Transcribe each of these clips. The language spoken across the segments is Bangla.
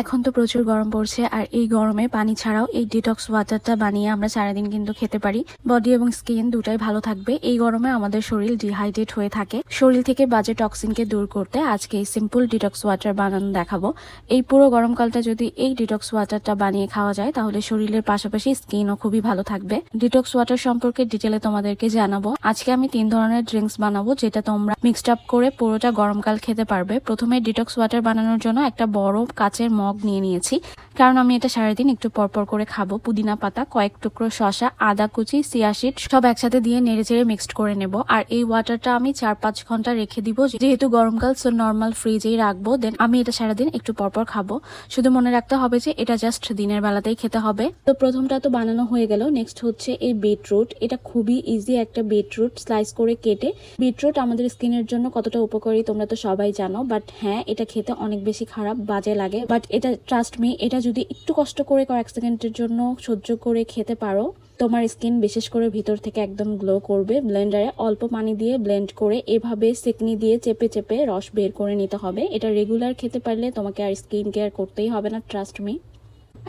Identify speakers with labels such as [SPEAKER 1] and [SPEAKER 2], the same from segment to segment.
[SPEAKER 1] এখন তো প্রচুর গরম পড়ছে আর এই গরমে পানি ছাড়াও এই ডিটক্স ওয়াটারটা বানিয়ে আমরা সারাদিন কিন্তু খেতে পারি। বডি এবং স্কিন দুটাই ভালো থাকবে। এই গরমে আমাদের শরীর ডিহাইড্রেট হয়ে থাকে, শরীর থেকে বাজে টক্সিনকে দূর করতে আজকে এই সিম্পল ডিটক্স ওয়াটার বানানো দেখাবো। এই পুরো গরমকালটা যদি এই ডিটক্স ওয়াটারটা বানিয়ে খাওয়া যায় তাহলে শরীরের পাশাপাশি স্কিনও খুবই ভালো থাকবে। ডিটক্স ওয়াটার সম্পর্কে ডিটেলে তোমাদেরকে জানাবো। আজকে আমি 3 ধরনের ড্রিঙ্কস বানাবো যেটা তোমরা মিক্সড আপ করে পুরোটা গরমকাল খেতে পারবে। প্রথমে ডিটক্স ওয়াটার বানানোর জন্য একটা বড় কাচের মগ নিয়ে নিয়েছি, কারণ আমি এটা সারাদিন একটু পরপর করে খাবো। পুদিনা পাতা, কয়েক টুকরো শসা, আদা কুচি, চিয়া সিড সব একসাথে দিয়ে নেড়েচেড়ে মিক্সড করে নেব। আর এই ওয়াটারটা আমি 4-5 ঘন্টা রেখে দিব, যেহেতু গরমকাল সো নর্মাল ফ্রিজেই রাখবো। দেন আমি এটা সারাদিন একটু পরপর খাবো। শুধু মনে রাখতে হবে যে এটা জাস্ট দিনের বেলাতেই খেতে হবে। তো প্রথমটা তো বানানো হয়ে গেল। নেক্সট হচ্ছে এই বিটরুট। এটা খুবই ইজি একটা বিটরুট স্লাইস করে কেটে। বিটরুট আমাদের স্কিনের জন্য কতটা উপকারী তোমরা তো সবাই জানো, বাট হ্যাঁ এটা খেতে অনেক বেশি খারাপ বাজে লাগে। বাট এটা ট্রাস্ট মি, এটা যদি একটু কষ্ট করে কয়েক সেকেন্ডের জন্য সহ্য করে খেতে পারো, তোমার স্কিন বিশেষ করে ভিতর থেকে একদম গ্লো করবে। ব্লেন্ডারে অল্প পানি দিয়ে ব্লেন্ড করে এভাবে সেকনি দিয়ে চেপে চেপে রস বের করে নিতে হবে। এটা রেগুলার খেতে পারলে তোমাকে আর স্কিন কেয়ার করতেই হবে না, trust me.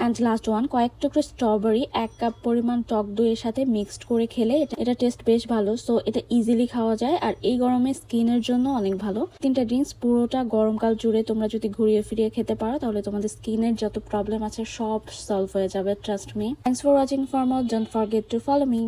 [SPEAKER 1] And last one, কয়েক টুকরো স্ট্রবেরি 1 কাপ পরিমাণ টক দইয়ের সাথে মিক্সড করে খেলে এটা টেস্ট বেশ ভালো। সো এটা ইজিলি খাওয়া যায় আর এই গরমে স্কিনের জন্য অনেক ভালো। 3টা ড্রিঙ্কস পুরোটা গরমকাল জুড়ে তোমরা যদি ঘুরিয়ে ফিরিয়ে খেতে পারো তাহলে তোমাদের স্কিনের যত প্রবলেম আছে সব সলভ হয়ে যাবে, trust me. Thanks for watching. For more don't forget to follow me.